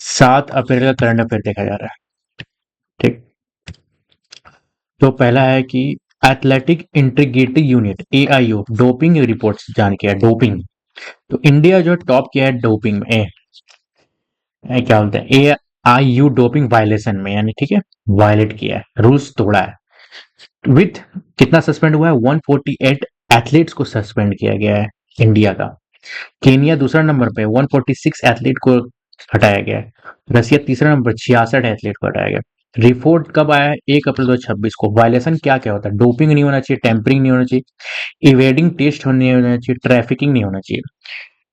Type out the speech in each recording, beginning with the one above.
7 अप्रैल का current affair देखा जा रहा है। ठीक। तो पहला है कि athletic integrity unit AIU doping reports जान किया डोपिंग। तो इंडिया जो टॉप किया है डोपिंग में क्या बोलते हैं एआईयू डोपिंग वायलेशन में, यानी ठीक है वायलेट किया है, रूल्स तोड़ा है। विथ कितना सस्पेंड हुआ है, 148 एथलीट्स को सस्पेंड किया गया है इंडिया का। केनिया दूसरा नंबर पे 146 एथलीट को हटाया गया है। रसिया तीसरा नंबर 66 एथलीट को हटाया गया। रिपोर्ट कब आया है, 1 अप्रैल 2026 को। वायलेशन क्या क्या होता है, डोपिंग नहीं होना चाहिए, टेम्परिंग नहीं होना चाहिए, इवेडिंग टेस्ट नहीं होना चाहिए, ट्रैफिकिंग नहीं होना चाहिए।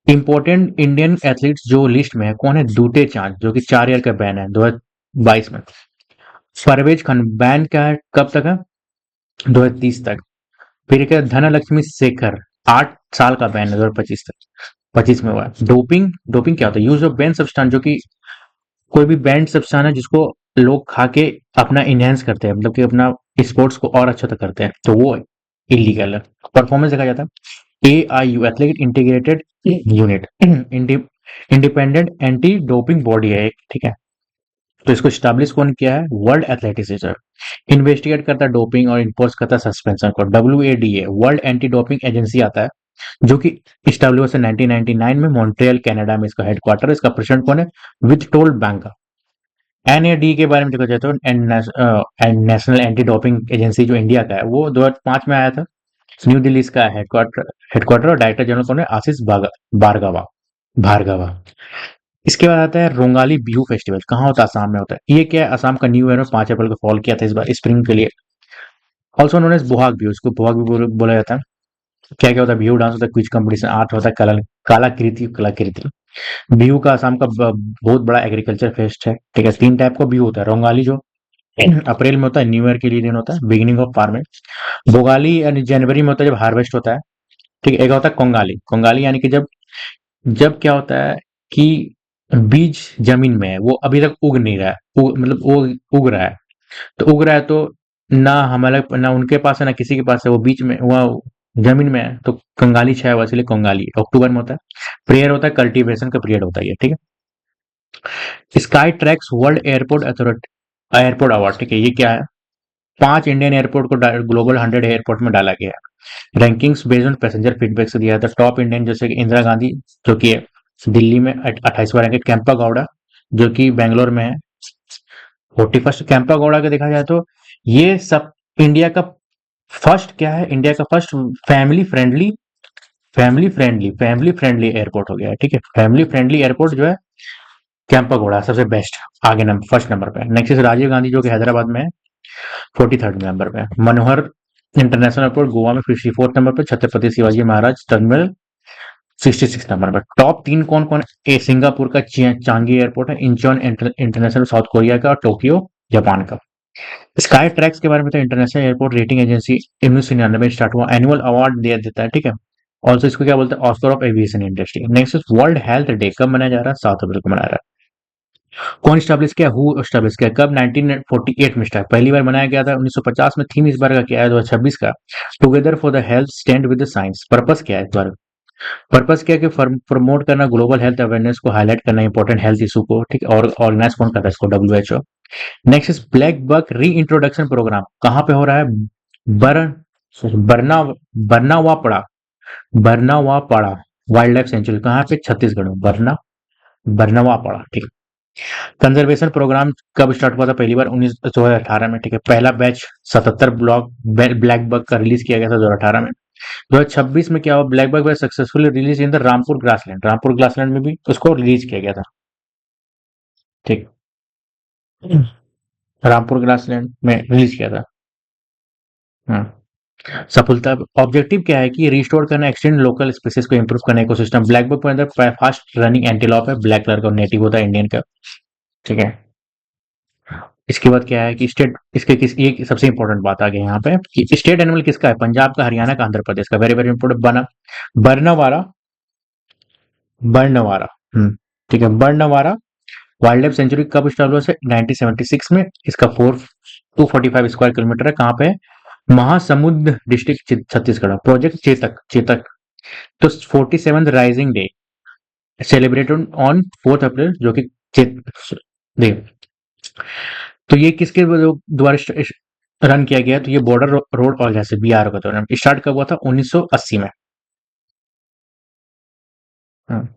इंपॉर्टेंट इंडियन एथलीट्स जो लिस्ट में है कौन है, दूटे चांद जो कि 4 ईयर का बैन है 2022 में। परवेज खान बैन क्या है, कब तक है, 2030 तक। फिर क्या धनलक्ष्मी शेखर 8 साल का बैन है 2025 तक, 25 में हुआ है। डोपिंग डोपिंग क्या होता है, यूज ऑफ बैन सब्सटेंस जो कि कोई भी बैंड सब्सटेंस है जिसको लोग खा के अपना इनहेंस करते हैं, मतलब कि अपना स्पोर्ट्स को और अच्छा तक करते हैं, तो वो इलीगल है। परफॉर्मेंस देखा जाता है AIU athletic integrated unit independent anti doping body है एक, ठीक है। तो इसको स्टैब्लिश कौन किया है, वर्ल्ड एथलेटिक्स इन्वेस्टिगेट करता है डोपिंग और इन्फोर्स करता है सस्पेंशन को। डब्ल्यूएडीए वर्ल्ड एंटी डोपिंग एजेंसी आता है जो कि स्टैब्लिश है 1999 में मॉन्ट्रियल कनाडा में इसका हेडक्वार्टर। इसका प्रेसिडेंट कौन है, विथटोल्ड बैंक। एनएडी के बारे में देखा जाए तो नेशनल एंटी डोपिंग एजेंसी जो इंडिया का है वो 2005 में आया था। न्यू दिल्ली इसका हेडक्वार्टर और डायरेक्टर जनरल कौन है, आशीष भार्गवा भार्गवा। इसके बाद आता है रोंगाली बिहू फेस्टिवल, कहाँ होता है, आसाम में होता है। ये क्या है, आसाम का न्यू ईयर में 5 अप्रैल को फॉल किया था इस बार स्प्रिंग के लिए। Also known as Bohag Bihu, इसको बोहाग भी बोला जाता है। क्या क्या होता है, बिहू डांस होता है, क्विज कंपटीशन, आर्ट होता है, कलाकृति। बिहू का आसाम का बहुत बड़ा एग्रीकल्चर फेस्ट है, ठीक है। 3 टाइप का बिहू होता है, रोंगाली जो अप्रैल में होता है, न्यू ईयर के लिए दिन होता है, बिगिनिंग ऑफ फार्मिंग। भोगाली यानी जनवरी में होता है जब हार्वेस्ट होता है, ठीक है। एक होता है कोंगाली, कोंगाली यानी कि जब जब क्या होता है कि बीज जमीन में है, वो अभी तक उग नहीं रहा है, मतलब उग रहा है। तो उग रहा है तो ना हमारे ना उनके पास है ना किसी के पास है, वो बीच में वो जमीन में है, तो कंगाली छाया हुआ है, इसलिए कंगाली अक्टूबर में होता है। प्रेयर होता है, कल्टीवेशन का पीरियड होता है ये, ठीक है। Sky tracks world airport authority airport award, ठीक है। ये क्या है, 5 इंडियन एयरपोर्ट को ग्लोबल 100 एयरपोर्ट में डाला गया है। Rankings based on passenger feedback से दिया था। टॉप इंडियन जैसे कि इंदिरा गांधी जो कि दिल्ली में 28वां रैंक है। कैंपा गौड़ा जो कि बैंगलोर में है 41st। कैंपा गौड़ा का देखा जाए तो ये सब इंडिया का फर्स्ट क्या है, इंडिया का फर्स्ट फैमिली फ्रेंडली एयरपोर्ट हो गया है, ठीक है। फैमिली फ्रेंडली एयरपोर्ट जो है कैंपा घोड़ा सबसे बेस्ट, आगे नंबर फर्स्ट नंबर पे। नेक्स्ट इज राजीव गांधी जो कि हैदराबाद में है, 43rd नंबर पे। मनोहर इंटरनेशनल एयरपोर्ट गोवा में 54th नंबर पे। छत्रपति शिवाजी महाराज टर्मिनल 66 नंबर पर। टॉप 3 कौन कौन है, सिंगापुर का चांगी एयरपोर्ट है, इंचॉन इंटरनेशनल साउथ कोरिया का, और टोक्यो जापान का। स्काई ट्रैक्स के बारे में तो international airport rating agency 1999 start हुआ, एनुअल अवार्ड दिया देता है, ठीक है। ऑल्सो इसको क्या बोलते हैं, Oscar of aviation industry. Next world health day कब मनाया जा रहा है, 7 अप्रैल को मनाया जा रहा है। कौन स्टैब्लिश किया, हु स्टैब्लिश किया, कब, 1948 में स्टार्ट पहली बार मनाया गया था। 1950 में। थीम इस बार का क्या है, 2026 का, together for the health stand with the science. Purpose क्या है इस बार, पर्पस क्या है कि प्रमोट करना ग्लोबल हेल्थ अवेयरनेस को, हाईलाइट करना इंपॉर्टेंट हेल्थ इशू को, ठीक है। और ऑर्गेनाइज कौन करता है इसको, WHO. Next is black buck re introduction programme, कहाँ पे हो रहा है, बर बरना Barnawapara Barnawapara wild life sanctuary, कहाँ पे, छत्तीसगढ़ में, बरनवापड़ा, ठीक है। कंजर्वेशन प्रोग्राम कब स्टार्ट हुआ था पहली बार, 2018 में, ठीक है। पहला बैच 77 ब्लैक बग का रिलीज किया गया था 2018 में। 2026 में क्या हुआ, black bug successfully release in the Rampur grassland में भी उसको रिलीज किया गया था, ठीक। रामपुर ग्रासलैंड में रिलीज किया था। हाँ। सफलता ऑब्जेक्टिव क्या है कि रिस्टोर करना एक्सटेंड लोकल स्पीसीज को इंप्रूव करना इकोसिस्टम। ब्लैक बक के अंदर फास्ट रनिंग एंटीलॉप है, ब्लैक कलर का, नेटिव होता है इंडियन का, ठीक है। इसके बाद क्या है कि स्टेट इसके किस एक सबसे इंपॉर्टेंट बात आ गई यहाँ पे कि स्टेट एनिमल किसका है, पंजाब का, हरियाणा का, आंध्र प्रदेश का। Very very important. Barnawara Barnawara ठीक है। बर्नवारा वाइल्ड लाइफ सेंचुरी कब स्टैब्लिश है, 1976 में। इसका 245 स्क्वायर किलोमीटर है, कहाँ पे है, महासमुंद डिस्ट्रिक्ट छत्तीसगढ़। प्रोजेक्ट चेतक चेतक। तो 47th rising day celebrated on 4 अप्रैल, जो कि देखिए, तो ये किसके द्वारा रन किया गया? तो ये बॉर्डर रोड ऑर्गेनाइजेशन BRO के द्वारा स्टार्ट कब हुआ था? 1980 में। हाँ,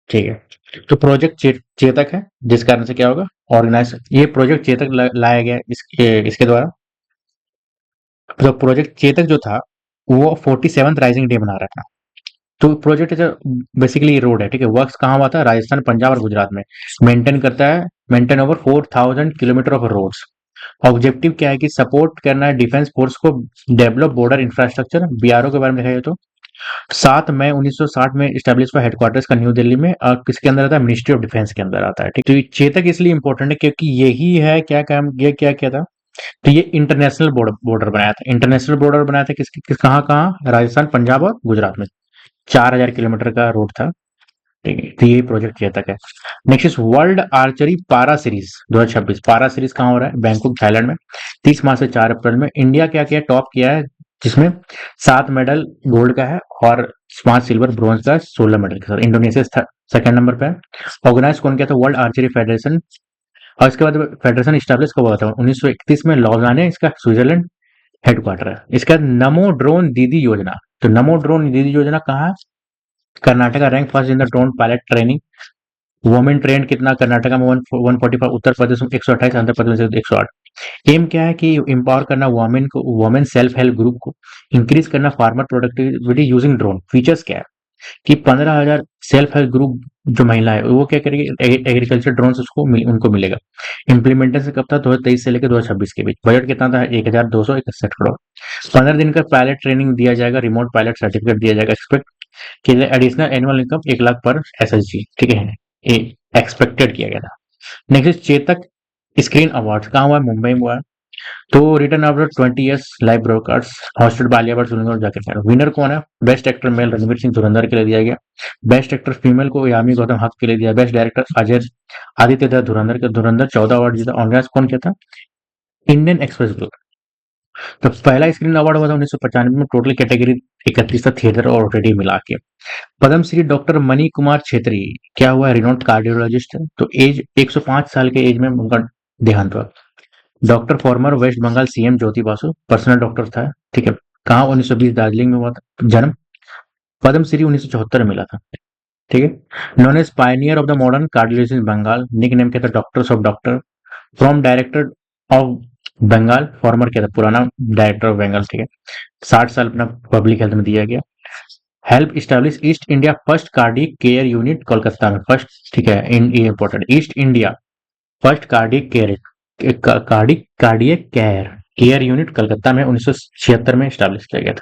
ठीक है। तो प्रोजेक्ट चेतक है, जिस कारण से क्या होगा, ऑर्गेनाइज, ये प्रोजेक्ट चेतक लाया गया इसके द्वारा। तो प्रोजेक्ट चेतक जो था, वो 47th राइजिंग डे मना रहा था। तो प्रोजेक्ट बेसिकली रोड है, ठीक है। वर्क्स कहाँ हुआ था? राजस्थान, पंजाब और गुजरात में। मेंटेन करता है, maintain over 4000 kilometre of roads. Objective क्या है कि सपोर्ट करना है डिफेंस फोर्स को, डेवलप बॉर्डर इंफ्रास्ट्रक्चर। BRO के बारे में देखा जाए तो 7 मई 1960 में स्टैब्लिश हुआ, हेडक्वार्टर्स का न्यू दिल्ली में, और किसके अंदर आता है? मिनिस्ट्री ऑफ डिफेंस के अंदर आता है, ठीक। तो ये चेतक इसलिए इंपॉर्टेंट है क्योंकि यही है, क्या काम, ये क्या किया था? तो ये इंटरनेशनल बॉर्डर बनाया था। इंटरनेशनल बॉर्डर बनाया था कहाँ कहाँ? राजस्थान, पंजाब और गुजरात में। 4000 किलोमीटर का रोड था, ठीक है। तो ये प्रोजेक्ट चेतक है। नेक्स्ट इज वर्ल्ड आर्चरी पारा सीरीज 2026। पारा सीरीज कहाँ हो रहा है? बैंकॉक, थाईलैंड में। 30 मार्च से 4 अप्रैल में। इंडिया क्या किया? टॉप किया है, जिसमें 7 मेडल गोल्ड का है और 5 सिल्वर, ब्रॉन्ज का, 16 मेडल के साथ। इंडोनेशिया सेकंड नंबर पे है। ऑर्गेनाइज कौन किया था? World archery federation. और इसके बाद फेडरेशन स्टैब्लिश कब हुआ था? 1931 में, लॉजाने इसका स्विट्जरलैंड हेडक्वार्टर है। इसका नमो ड्रोन दीदी योजना। तो नमो ड्रोन दीदी योजना कहाँ है? Karnataka rank first in the drone pilot training. Women trend कितना? कर्नाटका में 145, उत्तर प्रदेश में 128, आंध्र प्रदेश में 108। एम क्या है कि एम्पावर करना वुमेन को, वुमेन सेल्फ हेल्प ग्रुप को, इंक्रीज करना farmer productivity using drone. Features क्या है कि 15,000 सेल्फ हेल्प ग्रुप जो महिला है वो क्या करेगी? एग्रीकल्चर ड्रोन उनको मिलेगा। इम्प्लीमेंटेशन कब था? 2023 से लेकर 2026 के बीच। बजट कितना था? 1261 करोड़। 15 दिन का पायलट ट्रेनिंग दिया जाएगा, रिमोट पायलट सर्टिफिकेट दिया जाएगा। एक्सपेक्ट कि एडिशनल एनुअल इनकम 1 लाख पर SSG, ठीक है, ये एक्सपेक्टेड किया गया था। नेक्स्ट चेतक स्क्रीन अवार्ड कहाँ हुआ है? मुंबई में हुआ है। तो return after 20 years live broadcast hosted by Alia Bhatt, Sunil और जाकिर खान। विनर कौन है? Best actor male Ranveer Singh Dhurandhar के लिए दिया गया। बेस्ट एक्टर फीमेल को यामी गौतम हक के लिए दिया। बेस्ट डायरेक्टर अजय आदित्य दत्त धुरंधर के, धुरंधर 14 अवार्ड जीता। ऑर्गेनाइज कौन किया था? Indian express group. तो पहला स्क्रीन अवार्ड हुआ था 1995 में। टोटल कैटेगरी 31 था, थिएटर और OTT मिला के। पद्म श्री डॉक्टर मणि कुमार छेत्री क्या हुआ है? रिनोट कार्डियोलॉजिस्ट है। तो एज 105 साल के एज में उनका देहांत हुआ। Doctor former West Bengal CM Jyoti Basu, personal doctor था, ठीक है। कहाँ? 1920 दार्जिलिंग में हुआ था जन्म। पद्म श्री 1974 में मिला था, ठीक है। Known as pioneer of the modern cardiology in Bengal. Nickname क्या था? Doctors of doctor. From director of Bengal, former क्या था? पुराना डायरेक्टर ऑफ बंगाल, ठीक है। 60 साल अपना पब्लिक हेल्थ में दिया गया। Help establish east India first cardiac care unit Kolkata में, फर्स्ट, ठीक है। ये important, east India first cardiac care, cardiac care unit Calcutta में 1976 में स्टैब्लिश किया गया था।